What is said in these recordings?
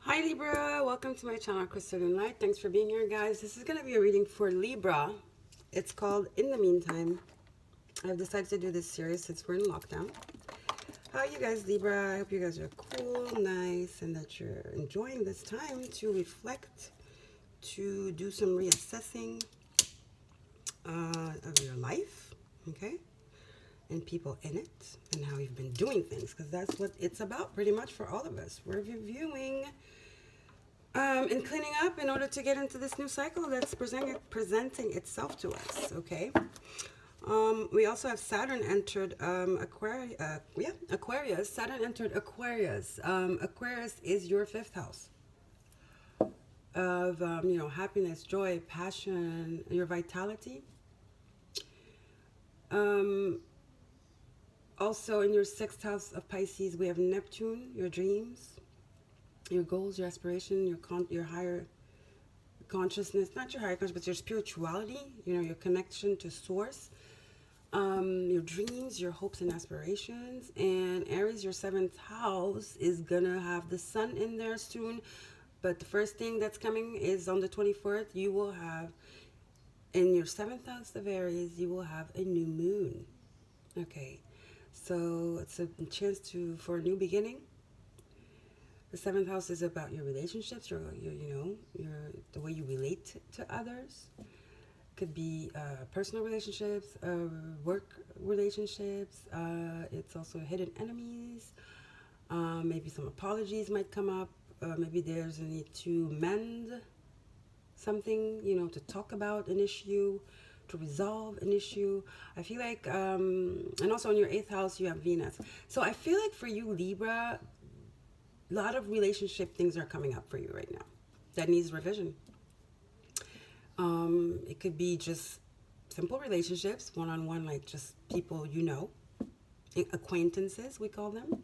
Hi Libra, welcome to my channel chrystallune.light. Thanks for being here, guys. This is going to be a reading for Libra. It's called In the Meantime. I've decided to do this series since we're in lockdown. How are you guys, Libra? I hope you guys are cool, nice, and that you're enjoying this time to reflect, to do some reassessing of your life, okay? And people in it, and how you've been doing things, because that's what it's about pretty much for all of us. We're reviewing and cleaning up in order to get into this new cycle that's presenting itself to us, okay? We also have Saturn entered Aquarius. Saturn entered Aquarius. Aquarius is your fifth house of, happiness, joy, passion, your vitality. Also in your sixth house of Pisces, we have Neptune, your dreams, your goals, your aspiration, your higher consciousness, not your higher consciousness, but your spirituality, your connection to source, your dreams, your hopes and aspirations. And Aries, your seventh house, is gonna have the sun in there soon. But the first thing that's coming is on the 24th, you will have, in your seventh house of Aries, you will have a new moon. Okay, so it's a chance for a new beginning. The seventh house is about your relationships, your the way you relate to others. Could be personal relationships, work relationships. It's also hidden enemies. Maybe some apologies might come up. Maybe there's a need to mend something, to talk about an issue, to resolve an issue. I feel like, and also in your eighth house, you have Venus. So I feel like for you, Libra, a lot of relationship things are coming up for you right now that needs revision. It could be just simple relationships, one-on-one, like just people acquaintances, we call them,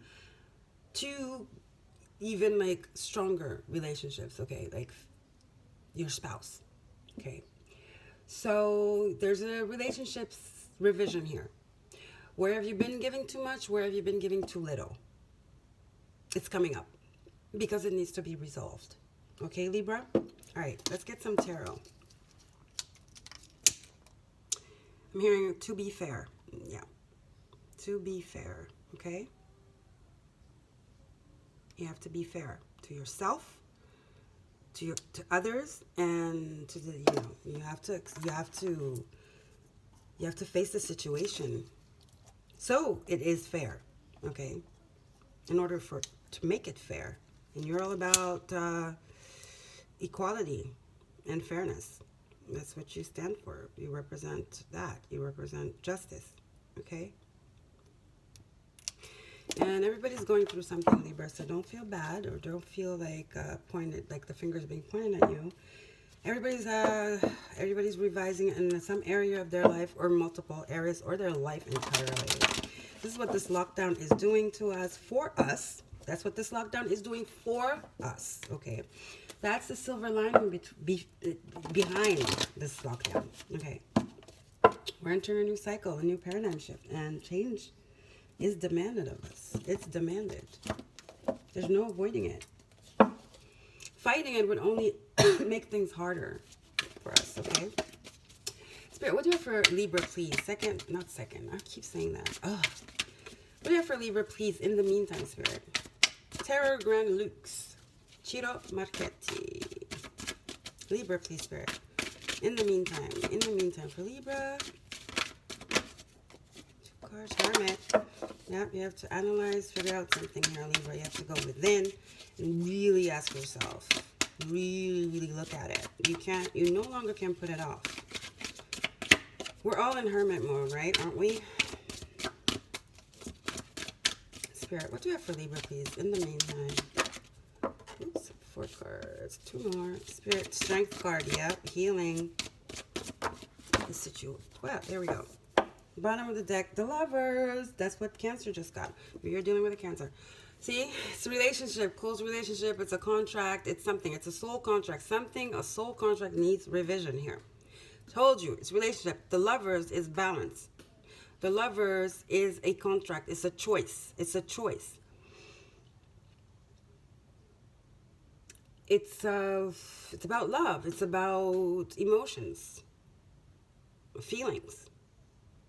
to even like stronger relationships, okay, like your spouse, okay. So there's a relationships revision here. Where have you been giving too much? Where have you been giving too little? It's coming up because it needs to be resolved. Okay, Libra? All right, let's get some tarot. I'm hearing to be fair. Yeah, to be fair, okay? You have to be fair to yourself, to others, and to the, you have to face the situation. So it is fair, okay? In order to make it fair. And you're all about equality and fairness. That's what you stand for. You represent that. You represent justice, okay? And everybody's going through something, Libra, so don't feel bad or don't feel like like the finger's being pointed at you. Everybody's revising in some area of their life or multiple areas or their life entirely. This is what this lockdown is doing to us, for us. That's what this lockdown is doing for us, okay? That's the silver lining behind this lockdown, okay? We're entering a new cycle, a new paradigm shift, and change is demanded of us. It's demanded. There's no avoiding it. Fighting it would only make things harder for us, okay? Spirit, what do you have for Libra, please? I keep saying that. Ugh. What do you have for Libra, please, in the meantime, Spirit? Terror Grand Lux. Ciro Marchetti. Libra, please, Spirit. In the meantime for Libra. 2 cards, Hermit. Yep, you have to analyze, figure out something here, Libra. You have to go within and really ask yourself. Really look at it. You no longer can put it off. We're all in hermit mode, right? Aren't we? Spirit, what do you have for Libra, please? In the meantime. Oops, 4 cards. 2 more. Spirit, strength card. Yep, healing. Well, there we go. Bottom of the deck, the Lovers. That's what Cancer just got. You're dealing with a Cancer. See, it's a relationship, close relationship. It's a contract. It's something. It's a soul contract. A soul contract needs revision here. Told you, it's relationship. The Lovers is balance. The Lovers is a contract. It's a choice. it's about love. It's about emotions, feelings.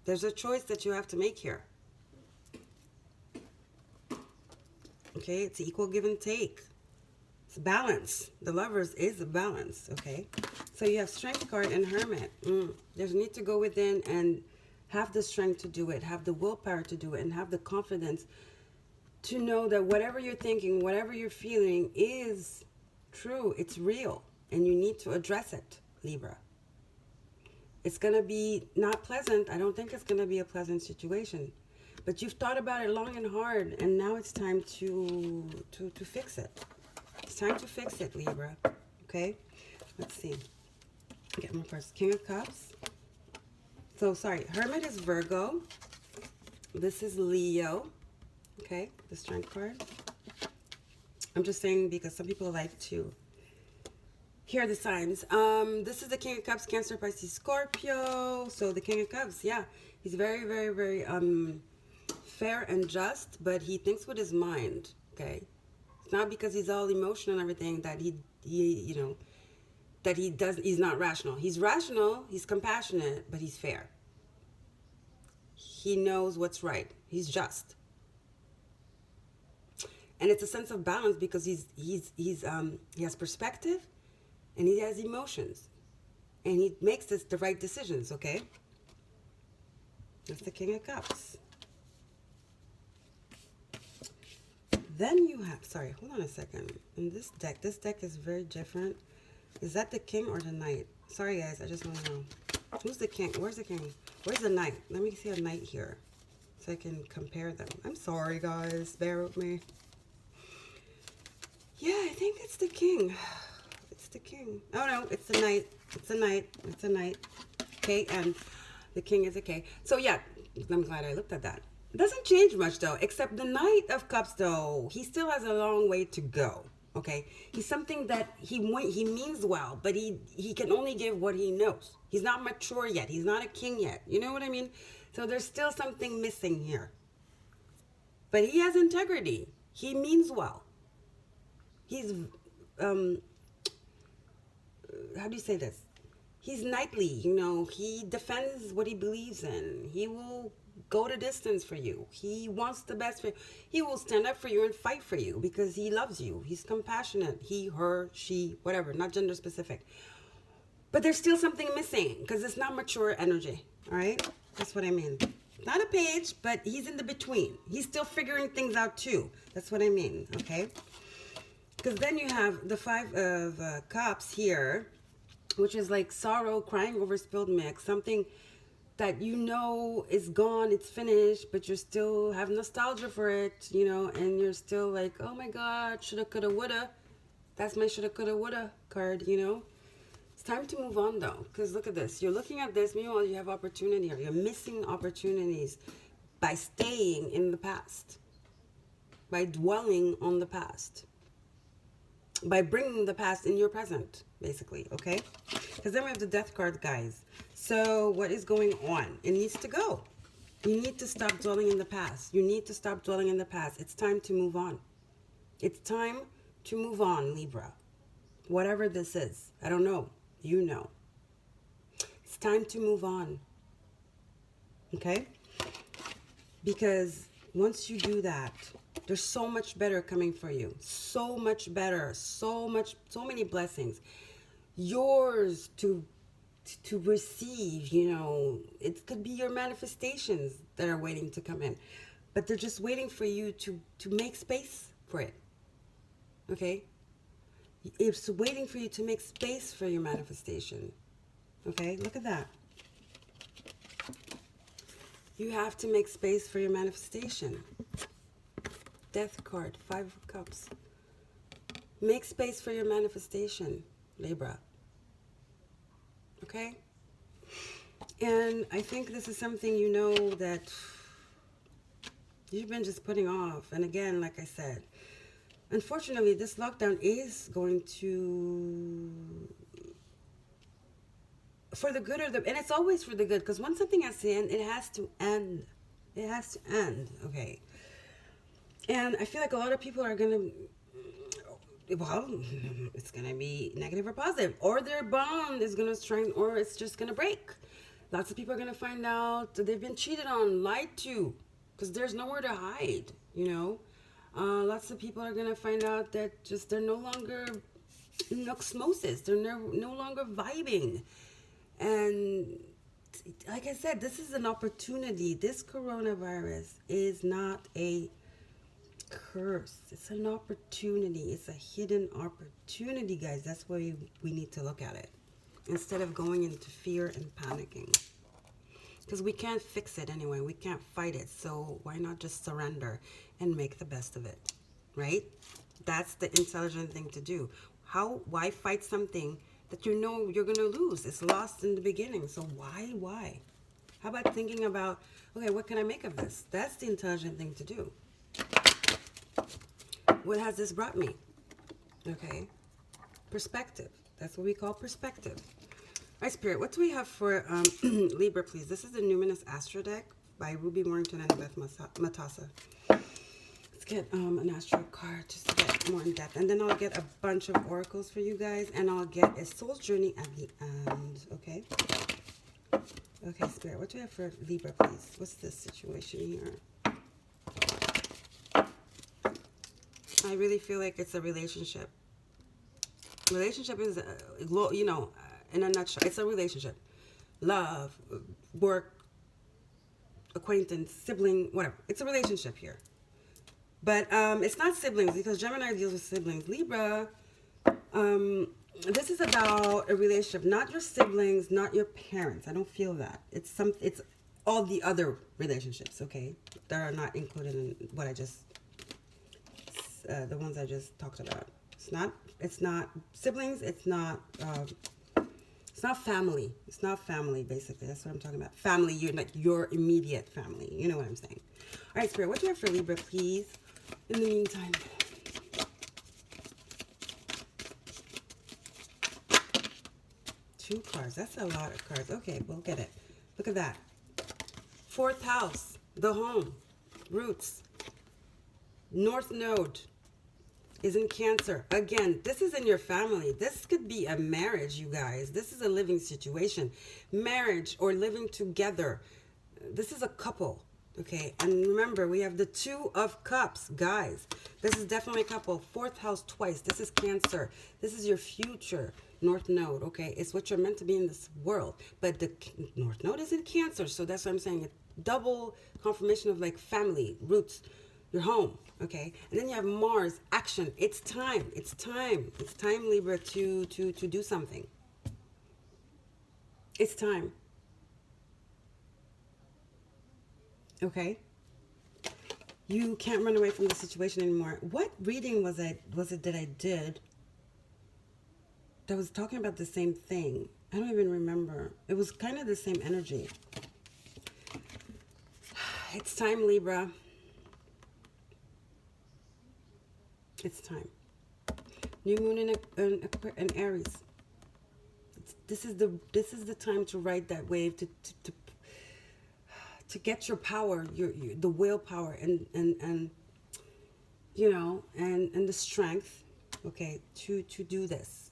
There's a choice that you have to make here. Okay, it's equal give and take. It's balance. The Lovers is a balance, okay? So you have Strength card and Hermit. There's a need to go within and have the strength to do it, have the willpower to do it, and have the confidence to know that whatever you're thinking, whatever you're feeling is true. It's real, and you need to address it, Libra. It's going to be not pleasant. I don't think it's going to be a pleasant situation. But you've thought about it long and hard, and now it's time to fix it. It's time to fix it, Libra. Okay? Let's see. Get more cards. King of Cups. So, sorry. Hermit is Virgo. This is Leo. Okay? The Strength card. I'm just saying because some people like to hear the signs. This is the King of Cups, Cancer, Pisces, Scorpio. So, the King of Cups, yeah. He's very, very, very fair and just, but he thinks with his mind. Okay? Not because he's all emotional and everything that he you know, that he's not rational. He's rational, he's compassionate, but he's fair. He knows what's right. He's just. And it's a sense of balance because he has perspective and he has emotions. And he makes the right decisions, okay? That's the King of Cups. Then you have, sorry, hold on a second. In this deck is very different. Is that the King or the Knight? Sorry, guys, I just want to know. Who's the King? Where's the King? Where's the Knight? Let me see a Knight here so I can compare them. I'm sorry, guys. Bear with me. Yeah, I think it's the King. It's the King. Oh, no, it's the Knight. It's a Knight. It's a Knight. Okay, and the King is a K. So, yeah, I'm glad I looked at that. It doesn't change much, though, except the Knight of Cups, though. He still has a long way to go, okay? He's something that he means well, but he can only give what he knows. He's not mature yet. He's not a king yet. You know what I mean? So there's still something missing here. But he has integrity. He means well. He's, how do you say this? He's knightly, you know. He defends what he believes in. He will go the distance for you. He wants the best for you. He will stand up for you and fight for you because he loves you. He's compassionate. He, her, she, whatever, not gender specific. But there's still something missing because it's not mature energy, all right? That's what I mean. Not a page, but he's in the between. He's still figuring things out too. That's what I mean, okay? Because then you have the Five of Cups here, which is like sorrow, crying over spilled milk, something that you know is gone, it's finished, but you still have nostalgia for it, you know, and you're still like, oh my God, shoulda, coulda, woulda. That's my shoulda, coulda, woulda card, you know. It's time to move on, though, because look at this. You're looking at this, meanwhile, you have opportunity here. You're missing opportunities by staying in the past, by dwelling on the past, by bringing the past in your present, basically, okay? Because then we have the Death card, guys. So what is going on? It needs to go. You need to stop dwelling in the past. You need to stop dwelling in the past. It's time to move on. It's time to move on, Libra. Whatever this is. I don't know. You know. It's time to move on. Okay? Because once you do that, there's so much better coming for you. So much better. So many blessings. Yours to receive, you know. It could be your manifestations that are waiting to come in. But they're just waiting for you to make space for it. Okay? It's waiting for you to make space for your manifestation. Okay? Look at that. You have to make space for your manifestation. Death card, Five of Cups. Make space for your manifestation, Libra. Okay? And I think this is something you know that you've been just putting off. And again, like I said, unfortunately, this lockdown is going to, for the good and it's always for the good, because once something has to end, it has to end. It has to end, okay? And I feel like a lot of people are going to, well, it's going to be negative or positive, or their bond is going to strengthen, or it's just going to break. Lots of people are going to find out that they've been cheated on, lied to, because there's nowhere to hide, you know. Lots of people are going to find out that just they're no longer osmosis, they're no longer vibing. And like I said, this is an opportunity. This coronavirus is not a curse. It's an opportunity. It's a hidden opportunity, guys. That's why we need to look at it instead of going into fear and panicking. Because we can't fix it anyway. We can't fight it. So why not just surrender and make the best of it, right? That's the intelligent thing to do. Why fight something that you know you're going to lose? It's lost in the beginning. So why? How about thinking about, okay, what can I make of this? That's the intelligent thing to do. What has this brought me? Okay. Perspective. That's what we call perspective. All right, Spirit, what do we have for Libra, please? This is the Numinous Astro deck by Ruby Warrington and Beth Matassa. Let's get an Astro card just to get more in depth. And then I'll get a bunch of oracles for you guys. And I'll get a soul's journey at the end. Okay? Okay, Spirit, what do we have for Libra, please? What's this situation here? I really feel like it's a relationship. Relationship is, you know, in a nutshell, it's a relationship. Love, work, acquaintance, sibling, whatever. It's a relationship here. But it's not siblings, because Gemini deals with siblings. Libra, this is about a relationship, not your siblings, not your parents. I don't feel that. It's all the other relationships, okay, that are not included in what I just the ones I just talked about. It's not siblings, it's not family. It's not family, basically. That's what I'm talking about. Family, you're like your immediate family. You know what I'm saying. All right, Spirit, what do you have for Libra, please? In the meantime. Two cards. That's a lot of cards. Okay, we'll get it. Look at that. Fourth house, the home, roots, North Node is in Cancer. Again, this is in your family. This could be a marriage, you guys. This is a living situation. Marriage or living together. This is a couple, okay? And remember, we have the Two of Cups, guys. This is definitely a couple. Fourth house twice. This is Cancer. This is your future North Node, okay? It's what you're meant to be in this world. But the North Node is in Cancer, so that's what I'm saying. A double confirmation of like family, roots, your home, okay? And then you have Mars, action. It's time. It's time. It's time, Libra, to do something. It's time. Okay? You can't run away from the situation anymore. What reading was it that I did that was talking about the same thing? I don't even remember. It was kind of the same energy. It's time, Libra. It's time. New moon in Aries. This is the time to ride that wave, to get your power, the willpower, and you know, and the strength, okay, to do this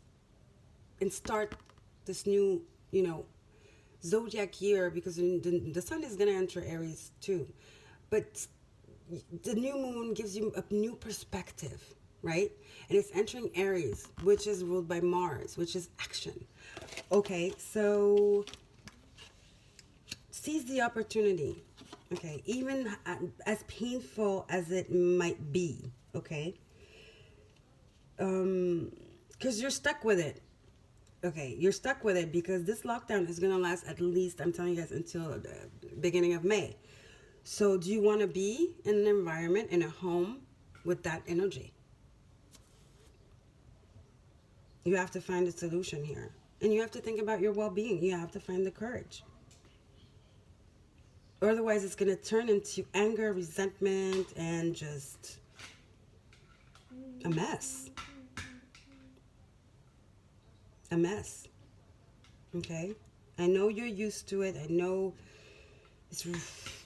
and start this new, you know, zodiac year, because the sun is going to enter Aries too, but the new moon gives you a new perspective, right? And it's entering Aries, which is ruled by Mars, which is action. Okay, so seize the opportunity, okay? Even as painful as it might be, okay? Because you're stuck with it. Okay, you're stuck with it because this lockdown is going to last at least, I'm telling you guys, until the beginning of May. So do you want to be in an environment, in a home with that energy? You have to find a solution here. And you have to think about your well-being. You have to find the courage. Otherwise, it's going to turn into anger, resentment, and just a mess. A mess. Okay? I know you're used to it. I know,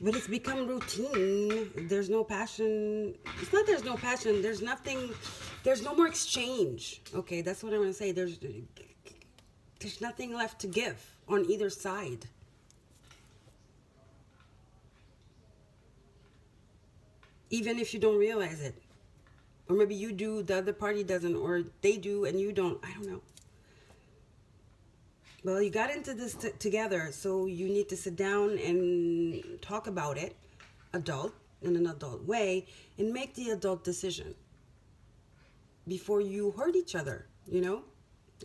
but it's become routine. There's no passion. It's not there's no passion. There's nothing There's no more exchange. Okay, that's what I'm gonna say. There's nothing left to give on either side. Even if you don't realize it. Or maybe you do, the other party doesn't, or they do and you don't. I don't know. Well, you got into this together, so you need to sit down and talk about it, in an adult way, and make the adult decision before you hurt each other, you know?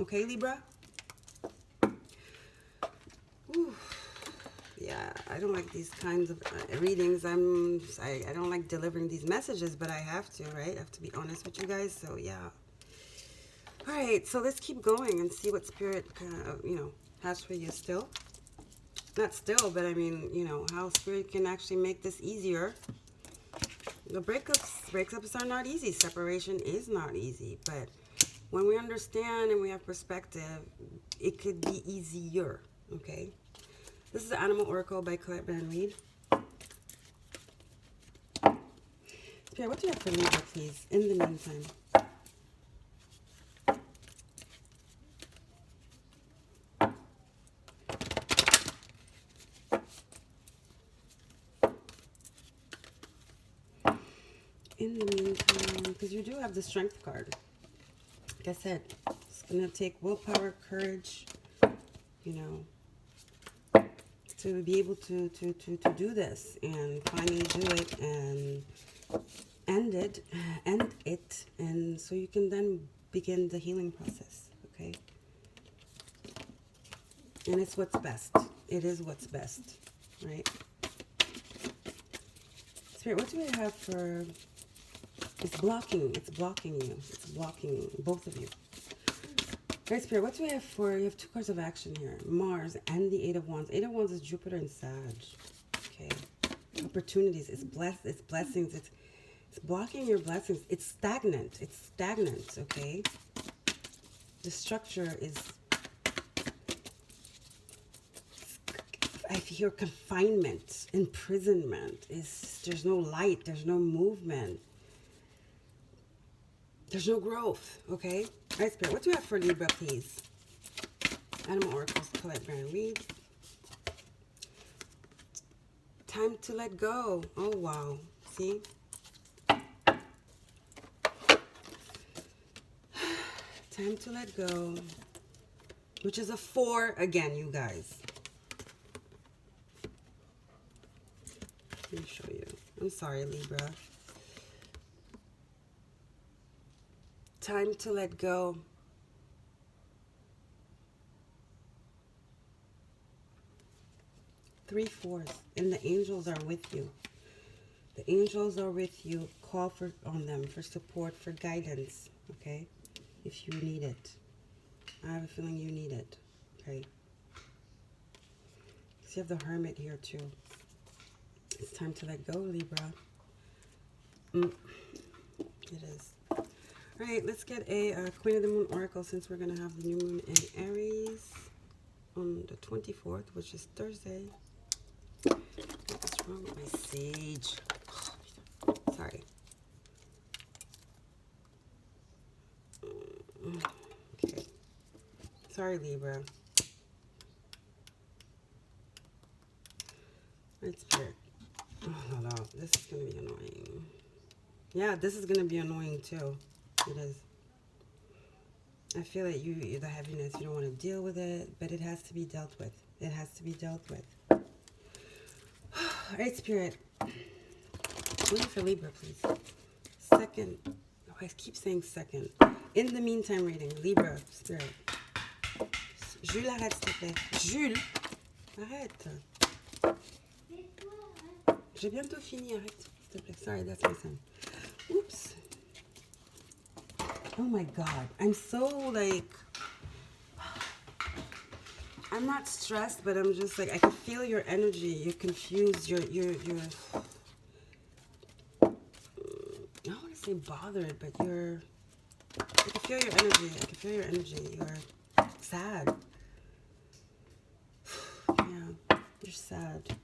Okay, Libra? Whew. Yeah, I don't like these kinds of readings. I don't like delivering these messages, but I have to, right? I have to be honest with you guys, so yeah. All right, so let's keep going and see what Spirit, has for you still. Not still, but I mean, how Spirit can actually make this easier. The breakups are not easy. Separation is not easy, but when we understand and we have perspective, it could be easier, okay? This is the Animal Oracle by Colette Van Reed. Spirit, what do you have for Libra, please, in the meantime? In the meantime, because you do have the Strength card. Like I said, it's going to take willpower, courage, to be able to do this and finally do it and end it, and so you can then begin the healing process, okay? And it's what's best. It is what's best, right? Spirit, what do I have for... It's blocking you. It's blocking both of you. Right, Spirit, what do we have for... You have two cards of action here. Mars and the Eight of Wands. Eight of Wands is Jupiter and Sag. Okay. Opportunities. It's blessings. It's blocking your blessings. It's stagnant. Okay? The structure is... I hear confinement, imprisonment. There's no light. There's no movement. There's no growth, okay? All right, Spirit, what do you have for Libra, please? Animal Oracles, Colette Van Reed. Time to let go. Oh, wow. See? Time to let go. Which is a 4 again, you guys. Let me show you. I'm sorry, Libra. Time to let go. Three fours, and the angels are with you. The angels are with you. Call on them for support, for guidance, okay? If you need it. I have a feeling you need it, okay? So you have the Hermit here too. It's time to let go, Libra. It is. All right, let's get a Queen of the Moon Oracle, since we're going to have the new moon in Aries on the 24th, which is Thursday. What's wrong with my sage? Sorry. Okay. Sorry, Libra. Right, Spirit. Oh, no. This is going to be annoying. Yeah, this is going to be annoying too. It is. I feel that the heaviness, you don't want to deal with it, but it has to be dealt with. It has to be dealt with. All right, Spirit. Wait for Libra, please. Second. Oh, I keep saying second. In the meantime reading, Libra, Spirit. Jules, arrête, s'il te plaît. Jules, arrête. J'ai bientôt fini, arrête, s'il te plaît. Sorry, that's my son. Oops. Oh my God, I'm so like, I'm not stressed, but I'm just like, I can feel your energy. You're confused. You're I don't want to say bothered, but I can feel your energy. I can feel your energy. You're sad. Yeah, you're sad.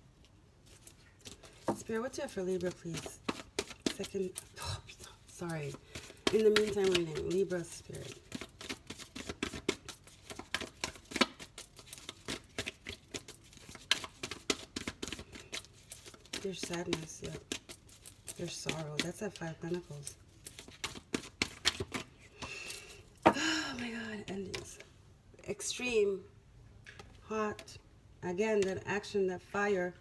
Spirit, what's up for Libra, please? Second, sorry. In the meantime, reading Libra spirit. There's sadness, yeah. There's sorrow. That's at 5 Pentacles. Oh my God, endings. Extreme, hot. Again, that action, that fire.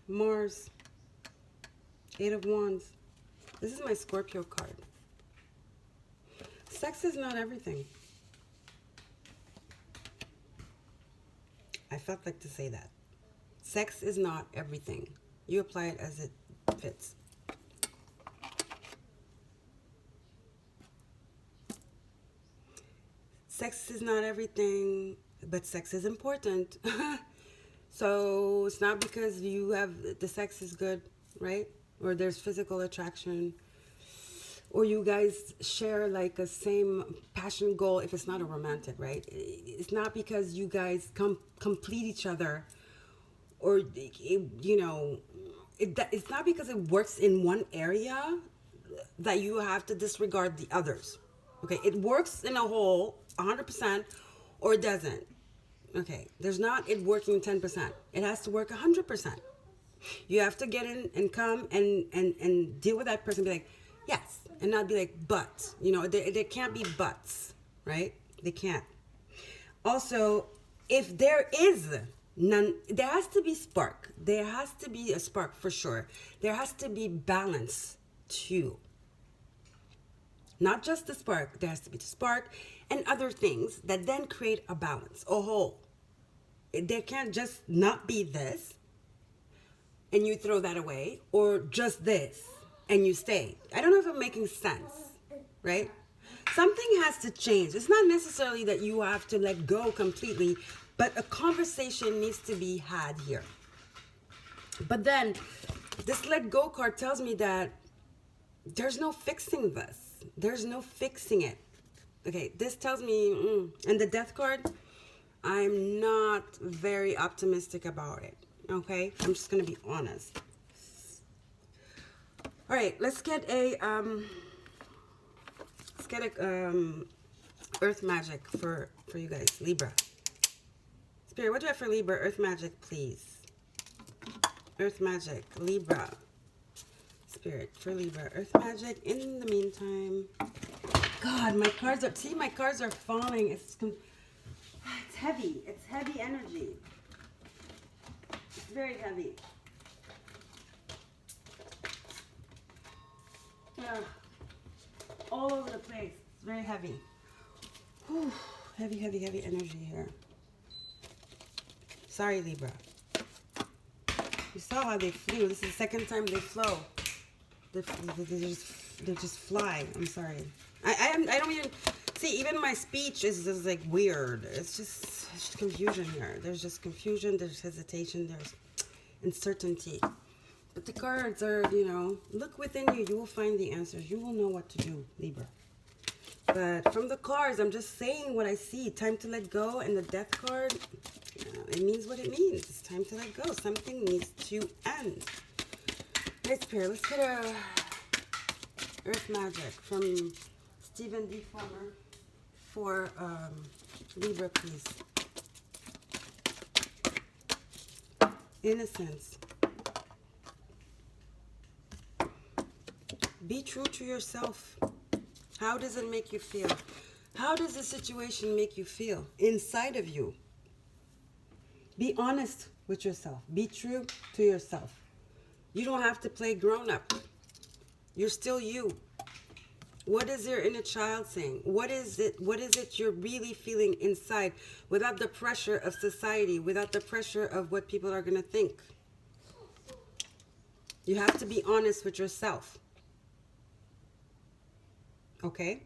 Mars. 8 of Wands. This is my Scorpio card. Sex is not everything. I felt like to say that. Sex is not everything. You apply it as it fits. Sex is not everything, but sex is important. So it's not because you have the sex is good, right? Or there's physical attraction, or you guys share like a same passion goal. If it's not a romantic, right? It's not because you guys complete each other, or you know, it's not because it works in one area that you have to disregard the others. Okay, it works in a whole 100%, or it doesn't. Okay, there's not it working 10%. It has to work 100%. You have to get in and come and deal with that person. Be like, yes, and not be like, but. You know, there can't be buts, right? They can't. Also, if there is none, there has to be spark. There has to be a spark for sure. There has to be balance too. Not just the spark. There has to be the spark and other things that then create a balance, a whole. There can't just not be this and you throw that away, or just this and you stay. I don't know if I'm making sense, right? Something has to change. It's not necessarily that you have to let go completely, but a conversation needs to be had here. But then this let go card tells me that there's no fixing this. There's no fixing it. Okay, this tells me, and the death card, I'm not very optimistic about it. Okay, I'm just gonna be honest. All right, let's get a earth magic for you guys, Libra. Spirit, what do I have for Libra? Earth magic, please. Earth magic, Libra. Spirit for Libra, earth magic. In the meantime, God, my cards are falling. It's heavy. It's heavy energy. It's very heavy. All over the place. It's very heavy. Whew. Heavy, heavy, heavy energy here. Sorry, Libra. You saw how they flew. This is the second time they flow. They just fly. I'm sorry. I don't even see. Even my speech is just like weird. It's just confusion here. There's just confusion. There's hesitation. There's uncertainty. But the cards are, you know, look within you. You will find the answers. You will know what to do, Libra. But from the cards, I'm just saying what I see. Time to let go. And the death card, it means what it means. It's time to let go. Something needs to end. Right, Spirit, let's get a earth magic from Stephen D. Farmer for Libra, please. Innocence. Be true to yourself. How does it make you feel? How does the situation make you feel inside of you? Be honest with yourself. Be true to yourself. You don't have to play grown-up. You're still you. What is your inner child saying? What is it you're really feeling inside without the pressure of society, without the pressure of what people are going to think? You have to be honest with yourself. Okay?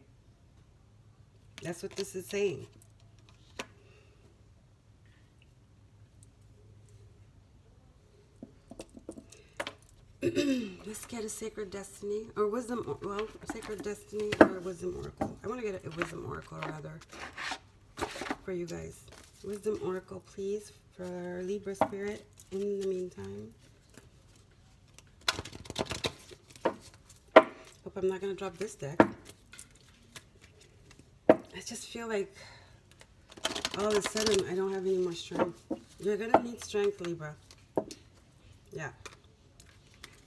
That's what this is saying. Let's get a sacred destiny or wisdom. Well, a sacred destiny or a wisdom oracle. I want to get a wisdom oracle rather for you guys. Wisdom oracle, please, for Libra spirit. In the meantime, hope I'm not gonna drop this deck. I just feel like all of a sudden I don't have any more strength. You're going to need strength, Libra. Yeah.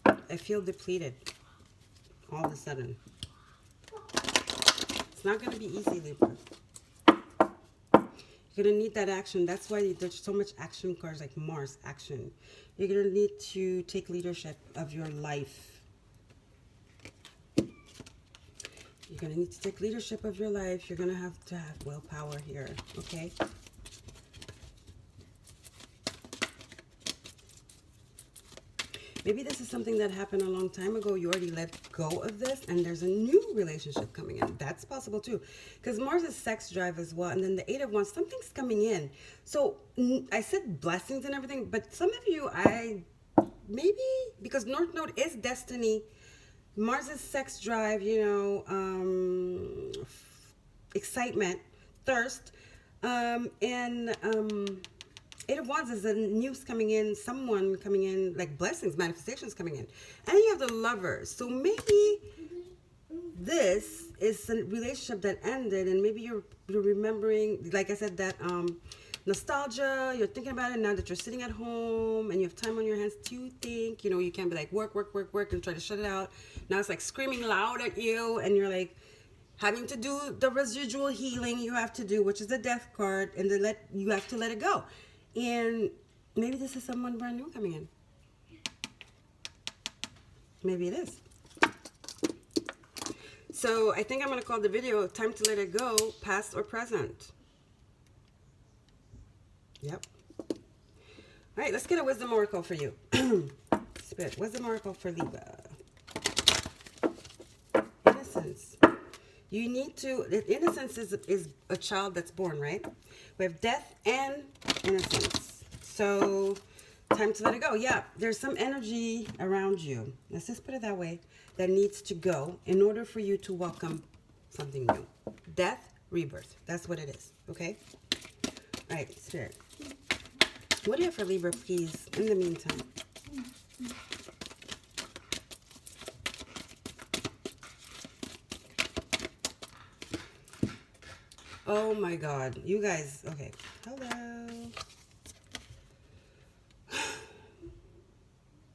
I feel depleted all of a sudden. It's not going to be easy, Libra. You're going to need that action. That's why there's so much action cards like Mars, action. You're going to need to take leadership of your life. You're going to need to take leadership of your life. You're going to have willpower here, okay? Maybe this is something that happened a long time ago. You already let go of this, and there's a new relationship coming in. That's possible too. Because Mars is sex drive as well. And then the 8 of Wands, something's coming in. So I said blessings and everything, but some of you, maybe, because North Node is destiny, Mars is sex drive, you know, excitement, thirst, and 8 of Wands is the news coming in, someone coming in, like blessings, manifestations coming in. And you have the Lovers. So maybe this is a relationship that ended, and maybe you're remembering, like I said, that nostalgia. You're thinking about it now that you're sitting at home and you have time on your hands to think. You know, you can't be like work, work, work, work and try to shut it out. Now it's like screaming loud at you, and you're like having to do the residual healing you have to do, which is the Death card, and you have to let it go. And maybe this is someone brand new coming in. Maybe it is. So I think I'm going to call the video Time to Let It Go, Past or Present. Yep. All right, let's get a Wisdom Oracle for you. Spirit, Wisdom Oracle for Libra. Innocence. You need to, innocence is a child that's born, right? We have death and innocence. So, time to let it go. Yeah, there's some energy around you. Let's just put it that way. That needs to go in order for you to welcome something new. Death, rebirth. That's what it is, okay? All right, Spirit. What do you have for Libra, please, in the meantime? Oh my God, you guys, okay. Hello.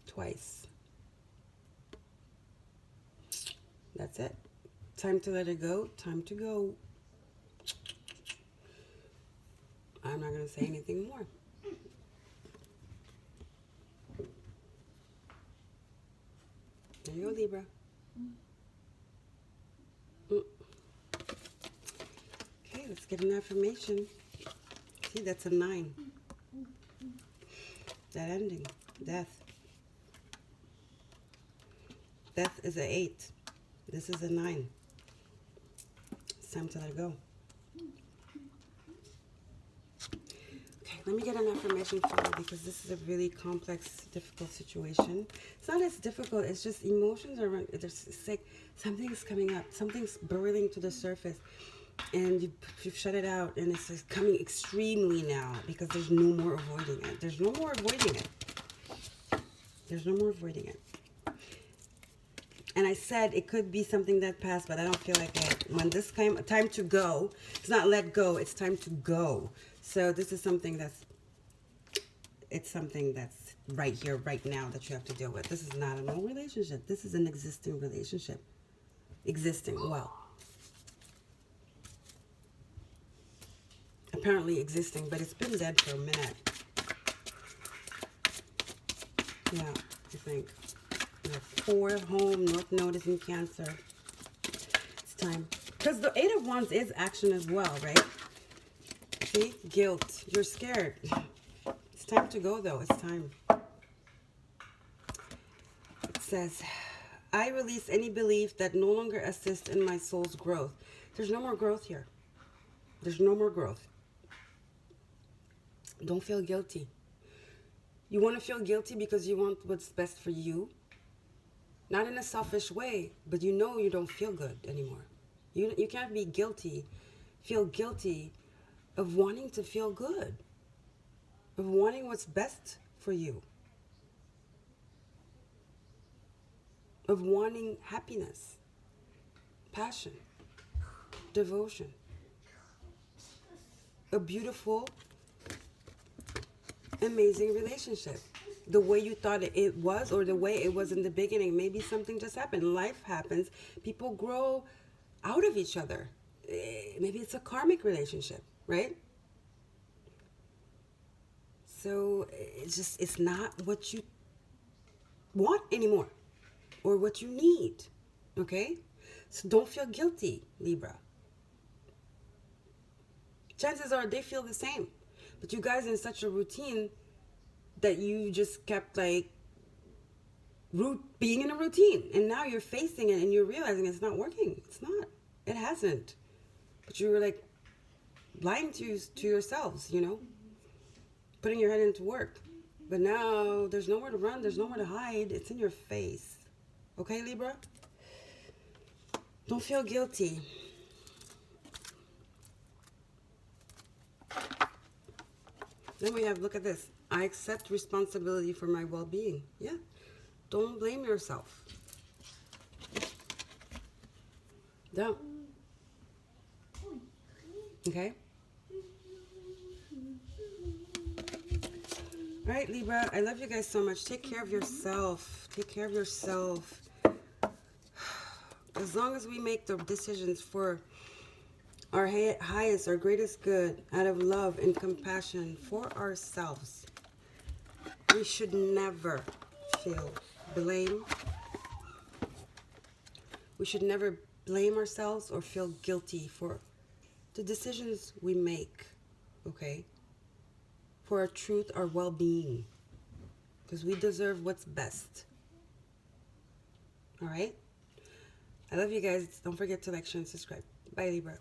Twice. That's it. Time to let it go. Time to go. I'm not going to say anything more. There you go, Libra. Okay, let's get an affirmation. See, that's a 9. That ending. Death. Death is an 8. This is a 9. It's time to let it go. Okay, let me get an affirmation for you because this is a really complex, difficult situation. It's not as difficult, it's just emotions are, it's like something's coming up, something's boiling to the surface, and you've shut it out, and it's just coming extremely now because there's no more avoiding it. There's no more avoiding it. There's no more avoiding it. And I said it could be something that passed, but I don't feel like it. When this time to go, it's not let go, it's time to go. So this is something it's something that's right here, right now that you have to deal with. This is not an old relationship. This is an existing relationship. Existing, well. Apparently existing, but it's been dead for a minute. Yeah, I think. We have 4 home, North Node is in Cancer. It's time. Because the 8 of Wands is action as well, right? See? Guilt. You're scared. It's time to go, though. It's time. It says, I release any belief that no longer assists in my soul's growth. There's no more growth here. There's no more growth. Don't feel guilty. You want to feel guilty because you want what's best for you. Not in a selfish way, but you know you don't feel good anymore. You can't be guilty, feel guilty of wanting to feel good, of wanting what's best for you, of wanting happiness, passion, devotion. a beautiful, amazing relationship. The way you thought it was, or the way it was in the beginning. Maybe something just happened. Life happens. People grow out of each other. Maybe it's a karmic relationship, right? So it's not what you want anymore or what you need, okay? So don't feel guilty, Libra. Chances are they feel the same, but you guys in such a routine that you just kept like being in a routine, and now you're facing it and you're realizing it's not working. It's not. It hasn't. But you were like lying to yourselves, you know, putting your head into work. But now there's nowhere to run, there's nowhere to hide. It's in your face. Okay, Libra? Don't feel guilty. Then we have, look at this. I accept responsibility for my well-being. Yeah. Don't blame yourself. Don't. Okay? All right, Libra. I love you guys so much. Take care of yourself. Take care of yourself. As long as we make the decisions for our highest, our greatest good, out of love and compassion for ourselves, we should never feel blame. We should never blame ourselves or feel guilty for the decisions we make, okay? For our truth, our well-being, because we deserve what's best. All right? I love you guys. Don't forget to like, share, and subscribe. Bye, Libra.